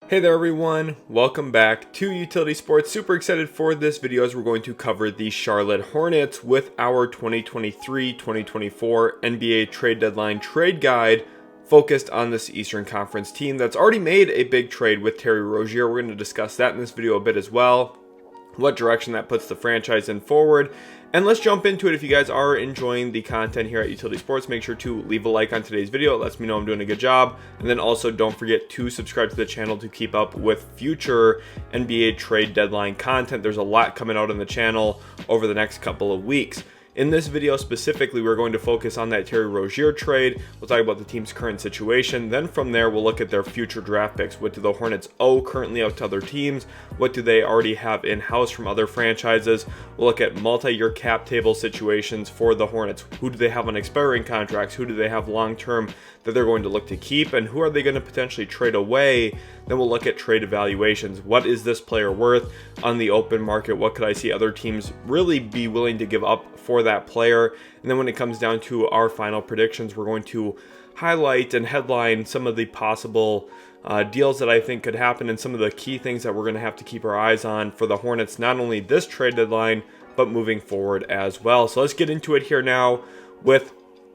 Hey there everyone, welcome back to Utility Sports. Super excited for this video as we're going to cover the Charlotte Hornets with our 2023-2024 NBA trade deadline trade guide focused on this Eastern Conference team that's already made a big trade with Terry Rozier. We're going to discuss that in this video a bit as well, what direction that puts the franchise in forward. And let's jump into it. If you guys are enjoying the content here at Utility Sports, make sure to leave a like on today's video. It lets me know I'm doing a good job. And then also don't forget to subscribe to the channel to keep up with future NBA trade deadline content. There's a lot coming out on the channel over the next couple of weeks. In this video specifically, we're going to focus on that Terry Rozier trade. We'll talk about the team's current situation. Then from there, we'll look at their future draft picks. What do the Hornets owe currently out to other teams? What do they already have in-house from other franchises? We'll look at multi-year cap table situations for the Hornets. Who do they have on expiring contracts? Who do they have long-term that they're going to look to keep? And who are they going to potentially trade away? Then we'll look at trade evaluations. What is this player worth on the open market? What could I see other teams really be willing to give up for that player? And then when it comes down to our final predictions, we're going to highlight and headline some of the possible deals that I think could happen and some of the key things that we're going to have to keep our eyes on for the Hornets, not only this trade deadline, but moving forward as well. So let's get into it here now with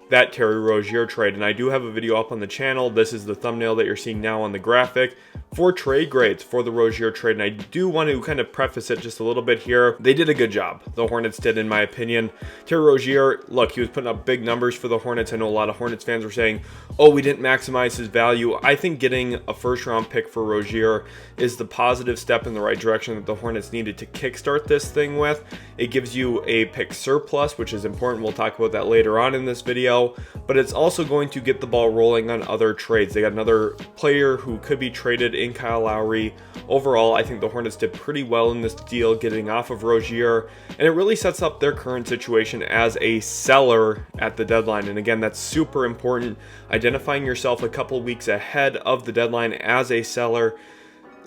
that Terry Rozier trade. And I do have a video up on the channel. This is the thumbnail that you're seeing now on the graphic for trade grades for the Rozier trade. And I do want to kind of preface it just a little bit here. They did a good job. The Hornets did, in my opinion. Terry Rozier, look, he was putting up big numbers for the Hornets. I know a lot of Hornets fans were saying, oh, we didn't maximize his value. I think getting a first-round pick for Rozier is the positive step in the right direction that the Hornets needed to kickstart this thing with. It gives you a pick surplus, which is important. We'll talk about that later on in this video. But it's also going to get the ball rolling on other trades. They got another player who could be traded in Kyle Lowry. Overall, I think the Hornets did pretty well in this deal getting off of Rozier, and it really sets up their current situation as a seller at the deadline. And again, that's super important. Identifying yourself a couple weeks ahead of the deadline as a seller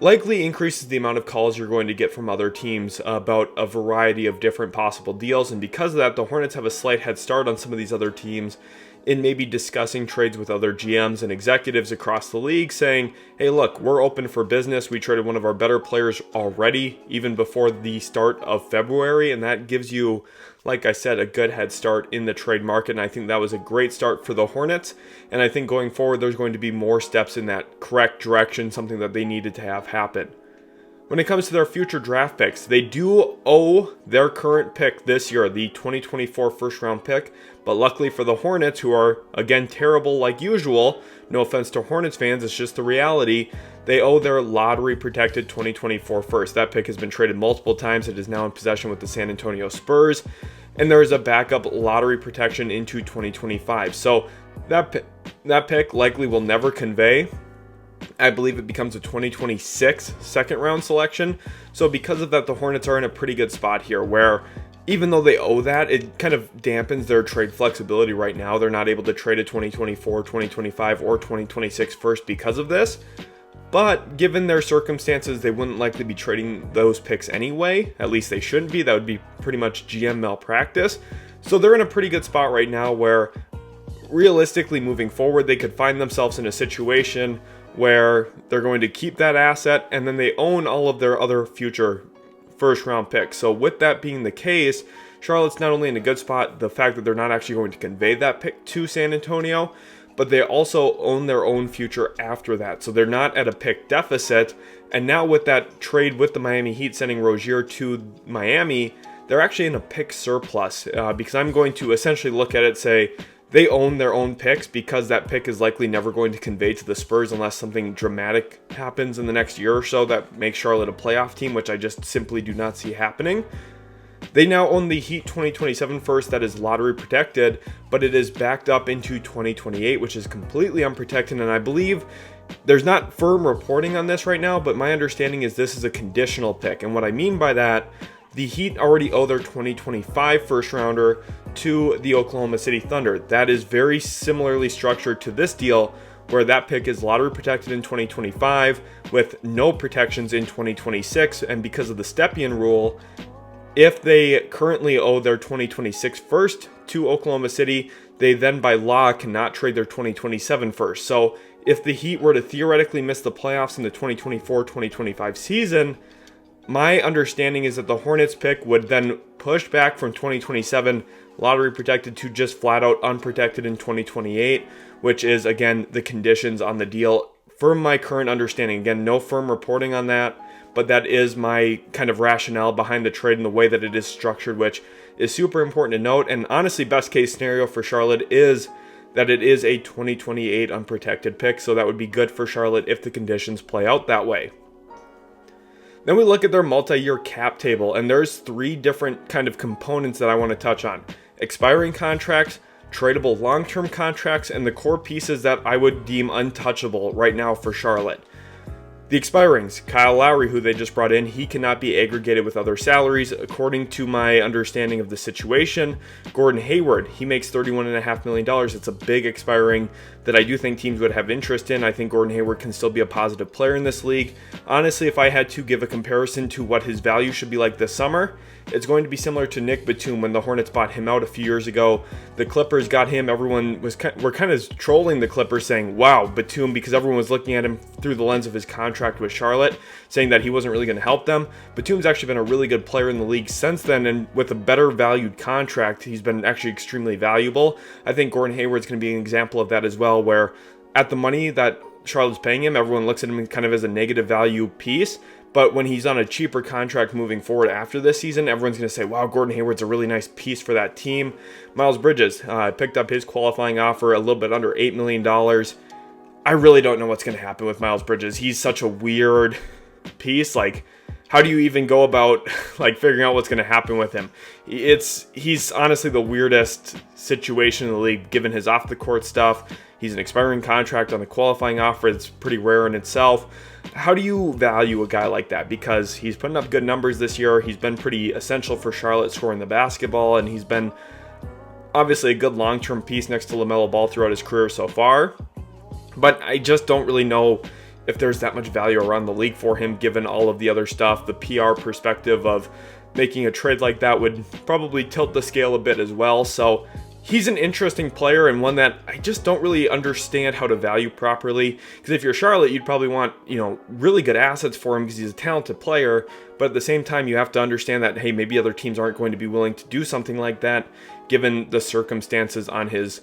likely increases the amount of calls you're going to get from other teams about a variety of different possible deals. And because of that, the Hornets have a slight head start on some of these other teams in maybe discussing trades with other GMs and executives across the league, saying, hey, look, we're open for business. We traded one of our better players already, even before the start of February. And that gives you, like I said, a good head start in the trade market. And I think that was a great start for the Hornets. And I think going forward, there's going to be more steps in that correct direction, something that they needed to have happen. When it comes to their future draft picks, they do owe their current pick this year, the 2024 first-round pick. But luckily for the Hornets, who are, again, terrible like usual, no offense to Hornets fans, it's just the reality, they owe their lottery-protected 2024 first. That pick has been traded multiple times. It is now in possession with the San Antonio Spurs. And there is a backup lottery protection into 2025. So that pick likely will never convey. I believe it becomes a 2026 second-round selection. So because of that, the Hornets are in a pretty good spot here where even though they owe that, it kind of dampens their trade flexibility right now. They're not able to trade a 2024, 2025, or 2026 first because of this. But given their circumstances, they wouldn't likely be trading those picks anyway. At least they shouldn't be. That would be pretty much GM malpractice. So they're in a pretty good spot right now where realistically moving forward, they could find themselves in a situation where they're going to keep that asset and then they own all of their other future first-round picks. So with that being the case, Charlotte's not only in a good spot, the fact that they're not actually going to convey that pick to San Antonio, but they also own their own future after that. So they're not at a pick deficit. And now with that trade with the Miami Heat sending Rozier to Miami, they're actually in a pick surplus because I'm going to essentially look at it and say, they own their own picks because that pick is likely never going to convey to the Spurs unless something dramatic happens in the next year or so that makes Charlotte a playoff team, which I just simply do not see happening. They now own the Heat 2027 first that is lottery protected, but it is backed up into 2028, which is completely unprotected. And I believe there's not firm reporting on this right now, but my understanding is this is a conditional pick. And what I mean by that, the Heat already owe their 2025 first rounder to the Oklahoma City Thunder. That is very similarly structured to this deal, where that pick is lottery protected in 2025 with no protections in 2026. And because of the Stepien rule, if they currently owe their 2026 first to Oklahoma City, they then by law cannot trade their 2027 first. So if the Heat were to theoretically miss the playoffs in the 2024-2025 season, my understanding is that the Hornets pick would then push back from 2027 lottery protected to just flat out unprotected in 2028, which is, again, the conditions on the deal. From my current understanding, again, no firm reporting on that, but that is my kind of rationale behind the trade and the way that it is structured, which is super important to note. And honestly, best case scenario for Charlotte is that it is a 2028 unprotected pick, so that would be good for Charlotte if the conditions play out that way. Then we look at their multi-year cap table, and there's 3 different kind of components that I want to touch on. Expiring contracts, tradable long-term contracts, and the core pieces that I would deem untouchable right now for Charlotte. The expirings, Kyle Lowry, who they just brought in, he cannot be aggregated with other salaries. According to my understanding of the situation, Gordon Hayward, he makes $31.5 million. It's a big expiring that I do think teams would have interest in. I think Gordon Hayward can still be a positive player in this league. Honestly, if I had to give a comparison to what his value should be like this summer, it's going to be similar to Nick Batum when the Hornets bought him out a few years ago. The Clippers got him. Everyone were kind of trolling the Clippers saying, wow, Batum, because everyone was looking at him through the lens of his contract with Charlotte, saying that he wasn't really going to help them. Batum's actually been a really good player in the league since then, and with a better valued contract, he's been actually extremely valuable. I think Gordon Hayward's going to be an example of that as well, where at the money that Charlotte's paying him, everyone looks at him kind of as a negative value piece. But when he's on a cheaper contract moving forward after this season, everyone's going to say, wow, Gordon Hayward's a really nice piece for that team. Miles Bridges picked up his qualifying offer a little bit under $8 million. I really don't know what's going to happen with Miles Bridges. He's such a weird piece. Like, how do you even go about like figuring out what's going to happen with him? He's honestly the weirdest situation in the league, given his off-the-court stuff. He's an expiring contract on the qualifying offer. It's pretty rare in itself. How do you value a guy like that? Because he's putting up good numbers this year. He's been pretty essential for Charlotte scoring the basketball, and he's been obviously a good long-term piece next to LaMelo Ball throughout his career so far. But I just don't really know if there's that much value around the league for him, given all of the other stuff. The PR perspective of making a trade like that would probably tilt the scale a bit as well. So he's an interesting player and one that I just don't really understand how to value properly. Because if you're Charlotte, you'd probably want, really good assets for him because he's a talented player. But at the same time, you have to understand that, hey, maybe other teams aren't going to be willing to do something like that, given the circumstances on his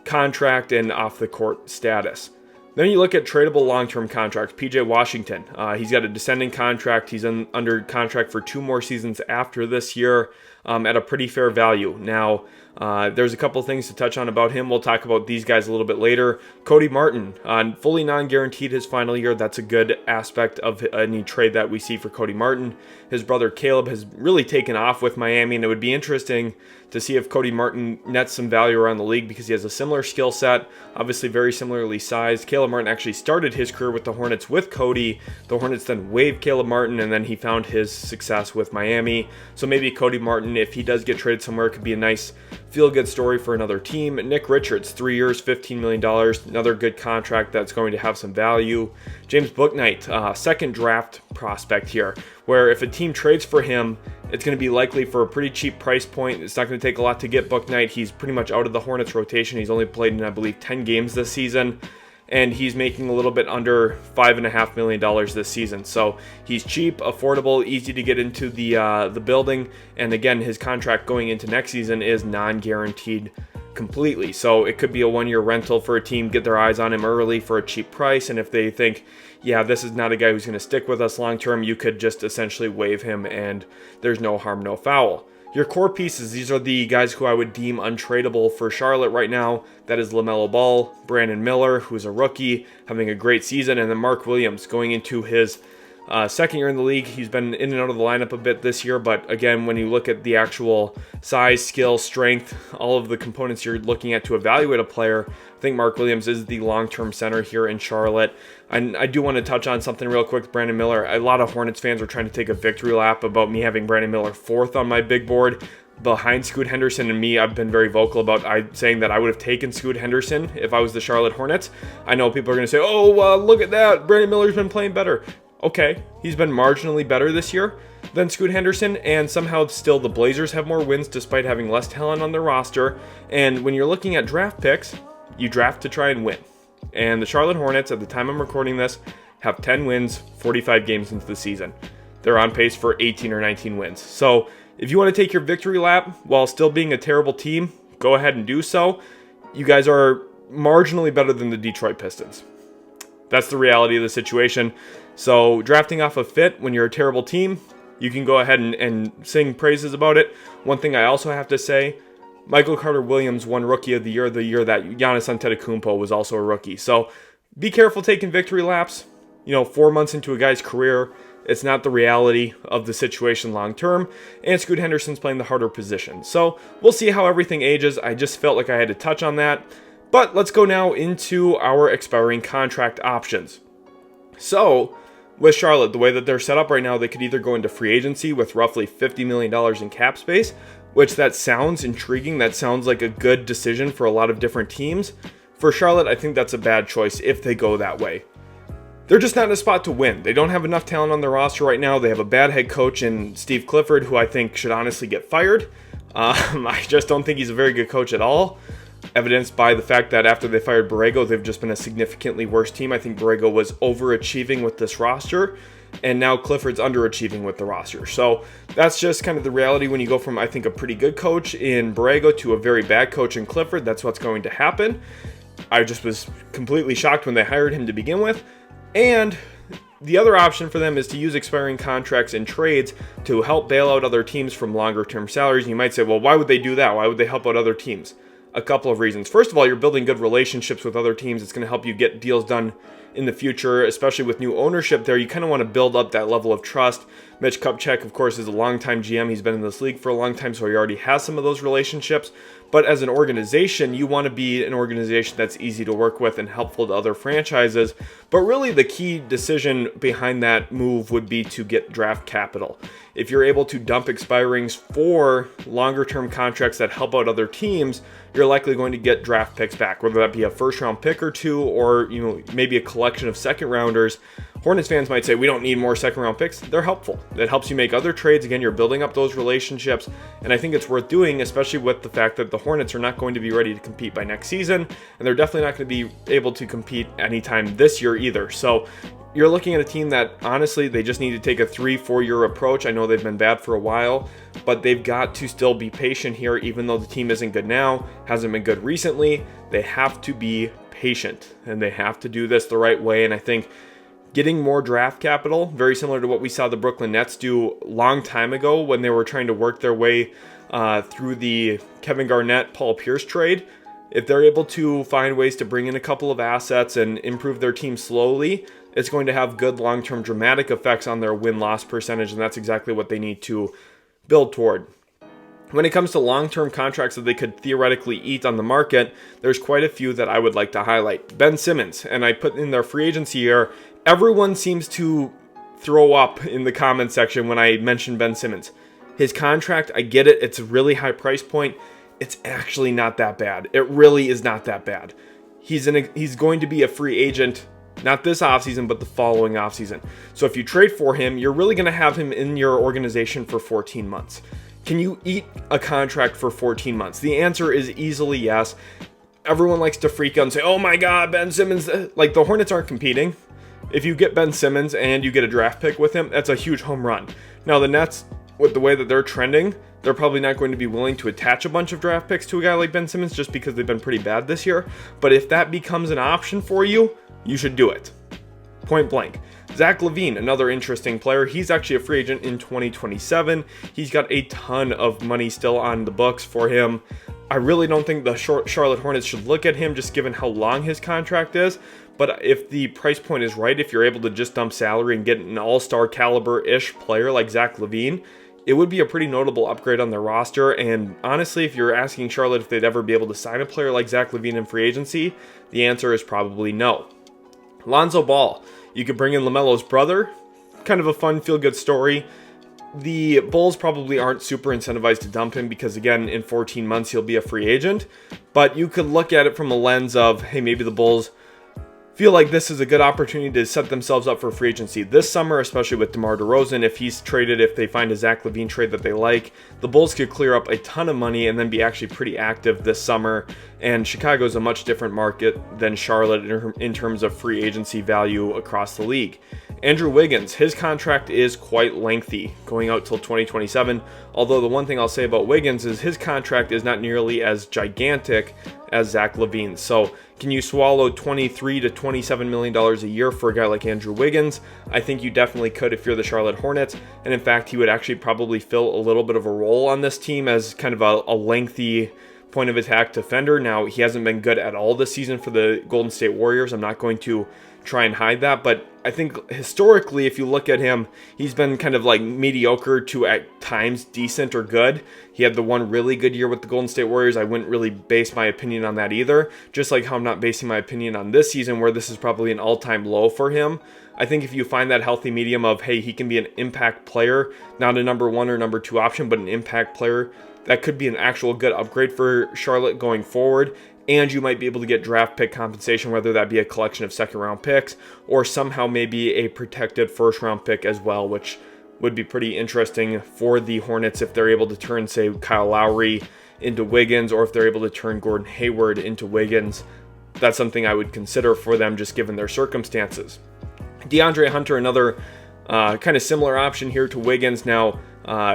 contract and off-the-court status. Then you look at tradable long-term contracts. PJ Washington, he's got a descending contract. He's under contract for 2 more seasons after this year at a pretty fair value. Now, there's a couple things to touch on about him. We'll talk about these guys a little bit later. Cody Martin, fully non-guaranteed his final year. That's a good aspect of any trade that we see for Cody Martin. His brother Caleb has really taken off with Miami, and it would be interesting to see if Cody Martin nets some value around the league because he has a similar skill set, obviously very similarly sized. Caleb Martin actually started his career with the Hornets with Cody. The Hornets then waived Caleb Martin, and then he found his success with Miami. So maybe Cody Martin, if he does get traded somewhere, could be a nice feel-good story for another team. Nick Richards, 3 years, $15 million, another good contract that's going to have some value. James Bouknight, second draft prospect here, where if a team trades for him, it's going to be likely for a pretty cheap price point. It's not going to take a lot to get Bouknight. He's pretty much out of the Hornets rotation. He's only played in, I believe, 10 games this season, and he's making a little bit under $5.5 million this season. So he's cheap, affordable, easy to get into the building, and again, his contract going into next season is non-guaranteed completely. So it could be a 1-year rental for a team, get their eyes on him early for a cheap price, and if they think, yeah, this is not a guy who's going to stick with us long term, you could just essentially waive him and there's no harm, no foul. Your core pieces, these are the guys who I would deem untradeable for Charlotte right now. That is LaMelo Ball, Brandon Miller, who's a rookie, having a great season, and then Mark Williams going into his second year in the league. He's been in and out of the lineup a bit this year, but again, when you look at the actual size, skill, strength, all of the components you're looking at to evaluate a player, I think Mark Williams is the long-term center here in Charlotte. And I do want to touch on something real quick with Brandon Miller. A lot of Hornets fans are trying to take a victory lap about me having Brandon Miller 4th on my big board behind Scoot Henderson, and me, I've been very vocal about saying that I would have taken Scoot Henderson if I was the Charlotte Hornets. I know people are going to say, look at that, Brandon Miller's been playing better. Okay, he's been marginally better this year than Scoot Henderson, and somehow still the Blazers have more wins despite having less talent on their roster. And when you're looking at draft picks, you draft to try and win. And the Charlotte Hornets, at the time I'm recording this, have 10 wins, 45 games into the season. They're on pace for 18 or 19 wins. So if you want to take your victory lap while still being a terrible team, go ahead and do so. You guys are marginally better than the Detroit Pistons. That's the reality of the situation. So drafting off a fit when you're a terrible team, you can go ahead and sing praises about it. One thing I also have to say, Michael Carter-Williams won Rookie of the Year that Giannis Antetokounmpo was also a rookie. So be careful taking victory laps. 4 months into a guy's career, it's not the reality of the situation long term, and Scoot Henderson's playing the harder position. So we'll see how everything ages. I just felt like I had to touch on that. But let's go now into our expiring contract options. So with Charlotte, the way that they're set up right now, they could either go into free agency with roughly $50 million in cap space, which that sounds intriguing. That sounds like a good decision for a lot of different teams. For Charlotte, I think that's a bad choice if they go that way. They're just not in a spot to win. They don't have enough talent on their roster right now. They have a bad head coach in Steve Clifford, who I think should honestly get fired. I just don't think he's a very good coach at all, evidenced by the fact that after they fired Borrego, they've just been a significantly worse team. I think Borrego was overachieving with this roster, and now Clifford's underachieving with the roster. So that's just kind of the reality when you go from, I think, a pretty good coach in Borrego to a very bad coach in Clifford. That's what's going to happen. I just was completely shocked when they hired him to begin with. And the other option for them is to use expiring contracts and trades to help bail out other teams from longer term salaries. And you might say, well, why would they do that? Why would they help out other teams? A couple of reasons. First of all, you're building good relationships with other teams. It's going to help you get deals done in the future, especially with new ownership there. You kind of want to build up that level of trust. Mitch Kupchak, of course, is a longtime GM. He's been in this league for a long time, so he already has some of those relationships. But as an organization, you want to be an organization that's easy to work with and helpful to other franchises. But really, the key decision behind that move would be to get draft capital. If you're able to dump expirings for longer-term contracts that help out other teams, you're likely going to get draft picks back, whether that be a first-round pick or two, or maybe a collection of second-rounders. Hornets fans might say, we don't need more second-round picks. They're helpful. It helps you make other trades. Again, you're building up those relationships, and I think it's worth doing, especially with the fact that the Hornets are not going to be ready to compete by next season, and they're definitely not going to be able to compete anytime this year either. So you're looking at a team that, honestly, they just need to take a 3-4 year approach. I know they've been bad for a while, but they've got to still be patient here, even though the team isn't good now, hasn't been good recently. They have to be patient, and they have to do this the right way, and I think getting more draft capital, very similar to what we saw the Brooklyn Nets do a long time ago when they were trying to work their way through the Kevin Garnett, Paul Pierce trade. If they're able to find ways to bring in a couple of assets and improve their team slowly, it's going to have good long-term dramatic effects on their win-loss percentage, and that's exactly what they need to build toward. When it comes to long-term contracts that they could theoretically eat on the market, there's quite a few that I would like to highlight. Ben Simmons, and I put in their free agency year, everyone seems to throw up in the comment section when I mention Ben Simmons. His contract, I get it, it's a really high price point. It's actually not that bad. It really is not that bad. He's going to be a free agent, not this offseason, but the following offseason. So if you trade for him, you're really going to have him in your organization for 14 months. Can you eat a contract for 14 months? The answer is easily yes. Everyone likes to freak out and say, oh my God, Ben Simmons. Like, the Hornets aren't competing. If you get Ben Simmons and you get a draft pick with him, that's a huge home run. Now, the Nets, with the way that they're trending, they're probably not going to be willing to attach a bunch of draft picks to a guy like Ben Simmons just because they've been pretty bad this year. But if that becomes an option for you, you should do it. Point blank. Zach LaVine, another interesting player. He's actually a free agent in 2027. He's got a ton of money still on the books for him. I really don't think the Charlotte Hornets should look at him just given how long his contract is. But if the price point is right, if you're able to just dump salary and get an all-star caliber-ish player like Zach LaVine, it would be a pretty notable upgrade on their roster. And honestly, if you're asking Charlotte if they'd ever be able to sign a player like Zach LaVine in free agency, the answer is probably no. Lonzo Ball. You could bring in LaMelo's brother. Kind of a fun, feel-good story. The Bulls probably aren't super incentivized to dump him because, again, in 14 months, he'll be a free agent. But you could look at it from a lens of, hey, maybe the Bulls feel like this is a good opportunity to set themselves up for free agency this summer, especially with DeMar DeRozan. If he's traded, if they find a Zach LaVine trade that they like, the Bulls could clear up a ton of money and then be actually pretty active this summer. And Chicago is a much different market than Charlotte in terms of free agency value across the league. Andrew Wiggins, his contract is quite lengthy, going out till 2027. Although the one thing I'll say about Wiggins is his contract is not nearly as gigantic as Zach LaVine. So can you swallow $23 to $27 million a year for a guy like Andrew Wiggins? I think you definitely could if you're the Charlotte Hornets. And in fact, he would actually probably fill a little bit of a role on this team as kind of a lengthy point of attack defender. Now, he hasn't been good at all this season for the Golden State Warriors. I'm not going to try and hide that, but I think historically, if you look at him, he's been kind of like mediocre to at times decent or good. He had the one really good year with the Golden State Warriors. I wouldn't really base my opinion on that either, just like how I'm not basing my opinion on this season where this is probably an all-time low for him. I think if you find that healthy medium of, hey, he can be an impact player, not a number 1 or number 2 option, but an impact player, that could be an actual good upgrade for Charlotte going forward. And you might be able to get draft pick compensation, whether that be a collection of second-round picks or somehow maybe a protected first-round pick as well, which would be pretty interesting for the Hornets if they're able to turn, say, Kyle Lowry into Wiggins, or if they're able to turn Gordon Hayward into Wiggins. That's something I would consider for them just given their circumstances. DeAndre Hunter, another kind of similar option here to Wiggins. Now,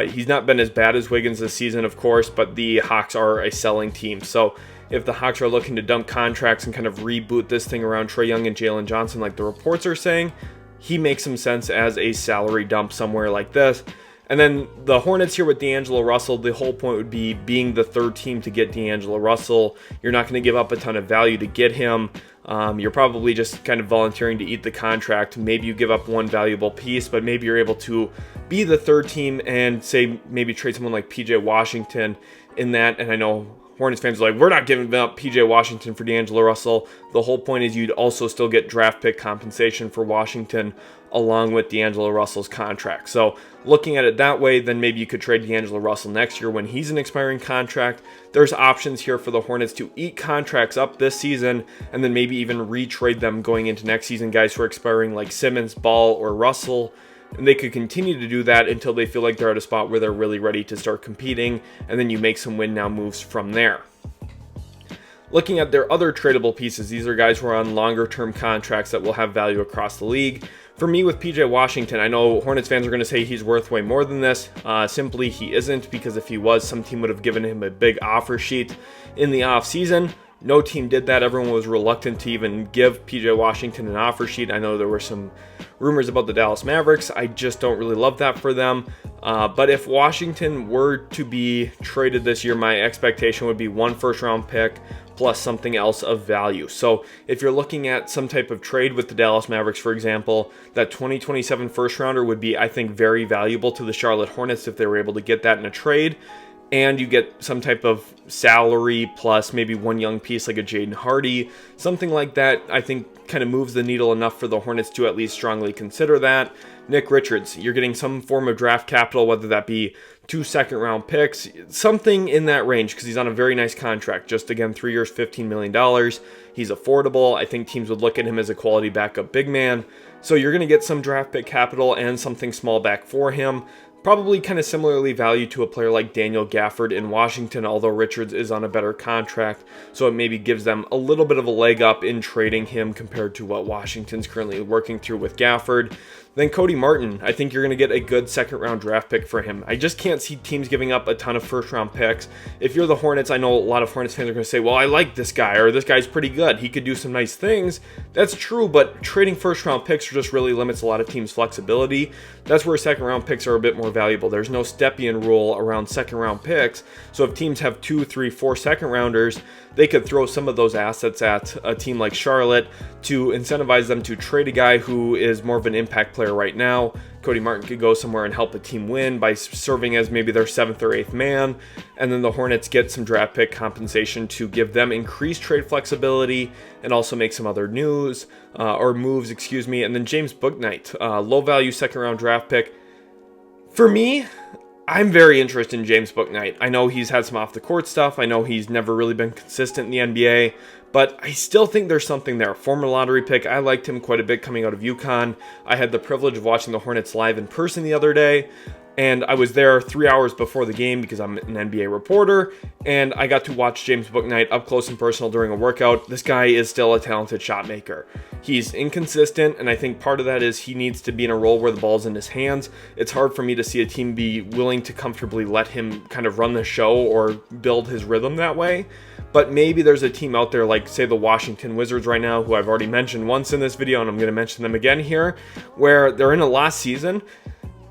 he's not been as bad as Wiggins this season, of course, but the Hawks are a selling team. So if the Hawks are looking to dump contracts and kind of reboot this thing around Trae Young and Jalen Johnson like the reports are saying, he makes some sense as a salary dump somewhere like this. And then the Hornets here with D'Angelo Russell, the whole point would be being the third team to get D'Angelo Russell. You're not going to give up a ton of value to get him. You're probably just kind of volunteering to eat the contract. Maybe you give up one valuable piece, but maybe you're able to be the third team and say maybe trade someone like PJ Washington in that. And I know Hornets fans are like, we're not giving up PJ Washington for D'Angelo Russell. The whole point is you'd also still get draft pick compensation for Washington along with D'Angelo Russell's contract. So looking at it that way, then maybe you could trade D'Angelo Russell next year when he's an expiring contract. There's options here for the Hornets to eat contracts up this season and then maybe even retrade them going into next season, guys who are expiring like Simmons, Ball, or Russell. And they could continue to do that until they feel like they're at a spot where they're really ready to start competing, and then you make some win now moves from there. Looking at their other tradable pieces, these are guys who are on longer term contracts that will have value across the league. For me with PJ Washington, I know Hornets fans are going to say he's worth way more than this. Simply he isn't, because if he was, some team would have given him a big offer sheet in the offseason. No team did that. Everyone was reluctant to even give PJ Washington an offer sheet. I know there were some rumors about the Dallas Mavericks. I just don't really love that for them. But if Washington were to be traded this year, my expectation would be 1 first-round pick plus something else of value. So if you're looking at some type of trade with the Dallas Mavericks, for example, that 2027 first-rounder would be, I think, very valuable to the Charlotte Hornets if they were able to get that in a trade. And you get some type of salary plus maybe one young piece like a Jaden Hardy. Something like that, I think, kind of moves the needle enough for the Hornets to at least strongly consider that. Nick Richards, you're getting some form of draft capital, whether that be 2 second-round picks, something in that range, because he's on a very nice contract. Just, again, 3 years, $15 million. He's affordable. I think teams would look at him as a quality backup big man. So you're going to get some draft pick capital and something small back for him. Probably kind of similarly valued to a player like Daniel Gafford in Washington, although Richards is on a better contract, so it maybe gives them a little bit of a leg up in trading him compared to what Washington's currently working through with Gafford. Then Cody Martin, I think you're going to get a good second-round draft pick for him. I just can't see teams giving up a ton of first-round picks. If you're the Hornets, I know a lot of Hornets fans are going to say, well, I like this guy, or this guy's pretty good. He could do some nice things. That's true, but trading first-round picks just really limits a lot of teams' flexibility. That's where second-round picks are a bit more valuable. There's no Stepien rule around second-round picks, so if teams have 2, 3, 4 second-rounders, they could throw some of those assets at a team like Charlotte to incentivize them to trade a guy who is more of an impact player right now. Cody Martin could go somewhere and help a team win by serving as maybe their 7th or 8th man, and then the Hornets get some draft pick compensation to give them increased trade flexibility and also make some other moves, and then James Bouknight, low value second round draft pick. For me, I'm very interested in James Bouknight. I know he's had some off-the-court stuff. I know he's never really been consistent in the NBA, but I still think there's something there. Former lottery pick, I liked him quite a bit coming out of UConn. I had the privilege of watching the Hornets live in person the other day, and I was there 3 hours before the game because I'm an NBA reporter, and I got to watch James Bouknight up close and personal during a workout. This guy is still a talented shot maker. He's inconsistent, and I think part of that is he needs to be in a role where the ball's in his hands. It's hard for me to see a team be willing to comfortably let him kind of run the show or build his rhythm that way. But maybe there's a team out there like, say, the Washington Wizards right now, who I've already mentioned once in this video, and I'm going to mention them again here, where they're in a lost season.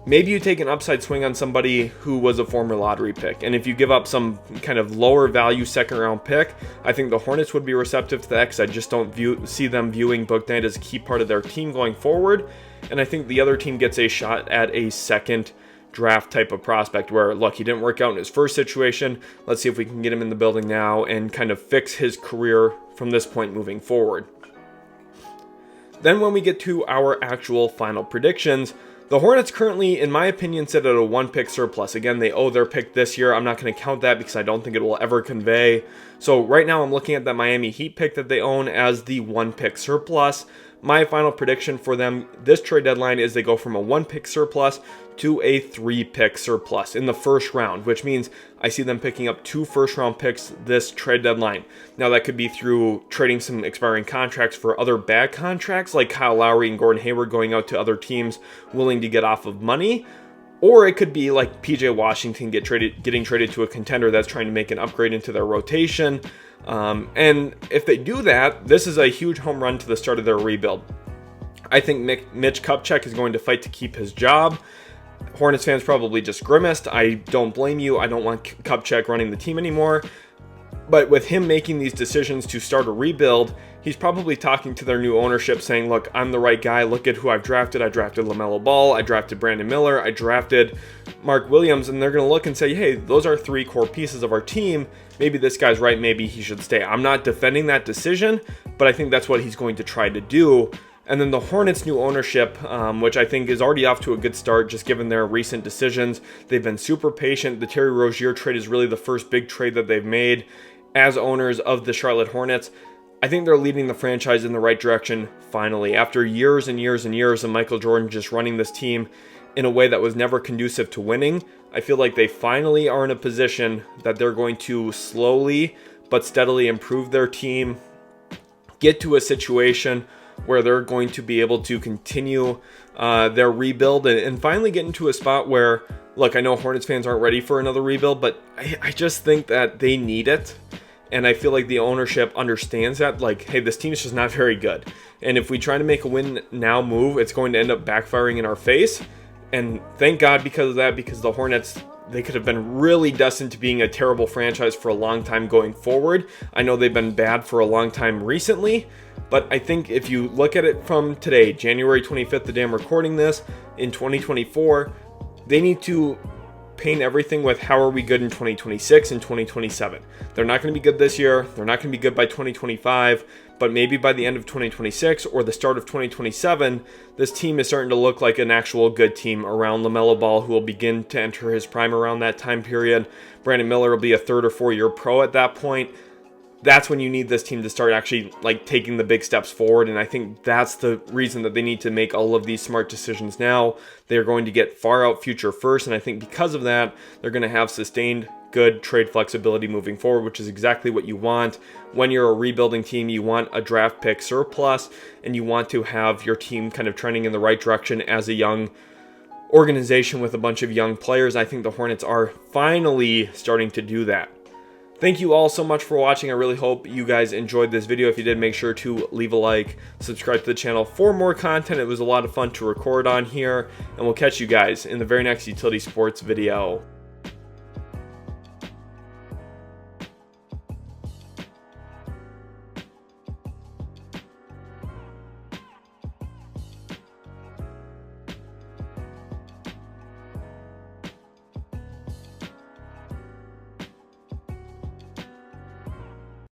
Maybe you take an upside swing on somebody who was a former lottery pick. And if you give up some kind of lower value second round pick, I think the Hornets would be receptive to that because I just don't see them viewing Bouknight as a key part of their team going forward. And I think the other team gets a shot at a second draft type of prospect where, look, he didn't work out in his first situation. Let's see if we can get him in the building now and kind of fix his career from this point moving forward. Then when we get to our actual final predictions, the Hornets currently, in my opinion, sit at a 1-pick surplus. Again, they owe their pick this year. I'm not going to count that because I don't think it will ever convey. So right now I'm looking at that Miami Heat pick that they own as the 1-pick surplus. My final prediction for them this trade deadline is they go from a 1-pick surplus to a 3-pick surplus in the first round, which means I see them picking up 2 first-round picks this trade deadline. Now, that could be through trading some expiring contracts for other bad contracts, like Kyle Lowry and Gordon Hayward going out to other teams willing to get off of money, or it could be like PJ Washington getting traded to a contender that's trying to make an upgrade into their rotation. And if they do that, this is a huge home run to the start of their rebuild. I think Mitch Kupchak is going to fight to keep his job. Hornets fans probably just grimaced. I don't blame you. I don't want Kupchak running the team anymore. But with him making these decisions to start a rebuild, he's probably talking to their new ownership saying, look, I'm the right guy. Look at who I've drafted. I drafted LaMelo Ball. I drafted Brandon Miller. I drafted Mark Williams. And they're going to look and say, hey, those are 3 core pieces of our team. Maybe this guy's right. Maybe he should stay. I'm not defending that decision, but I think that's what he's going to try to do. And then the Hornets' new ownership, which I think is already off to a good start, just given their recent decisions. They've been super patient. The Terry Rozier trade is really the first big trade that they've made as owners of the Charlotte Hornets. I think they're leading the franchise in the right direction, finally. After years and years and years of Michael Jordan just running this team in a way that was never conducive to winning, I feel like they finally are in a position that they're going to slowly but steadily improve their team, get to a situation where they're going to be able to continue their rebuild and finally get into a spot where, look, I know Hornets fans aren't ready for another rebuild, but I just think that they need it. And I feel like the ownership understands that, like, hey, this team is just not very good. And if we try to make a win now move, it's going to end up backfiring in our face. And thank God because of that, because the Hornets, they could have been really destined to being a terrible franchise for a long time going forward. I know they've been bad for a long time recently, but I think if you look at it from today, January 25th, the day I'm recording this, in 2024, they need to paint everything with how are we good in 2026 and 2027. They're not going to be good this year. They're not going to be good by 2025, but maybe by the end of 2026 or the start of 2027, this team is starting to look like an actual good team around LaMelo Ball, who will begin to enter his prime around that time period. Brandon Miller will be a 3rd or 4th year pro at that point. That's when you need this team to start actually like taking the big steps forward. And I think that's the reason that they need to make all of these smart decisions now. They're going to get far out future first. And I think because of that, they're going to have sustained good trade flexibility moving forward, which is exactly what you want. When you're a rebuilding team, you want a draft pick surplus and you want to have your team kind of trending in the right direction as a young organization with a bunch of young players. I think the Hornets are finally starting to do that. Thank you all so much for watching. I really hope you guys enjoyed this video. If you did, make sure to leave a like, subscribe to the channel for more content. It was a lot of fun to record on here, and we'll catch you guys in the very next Utility Sports video.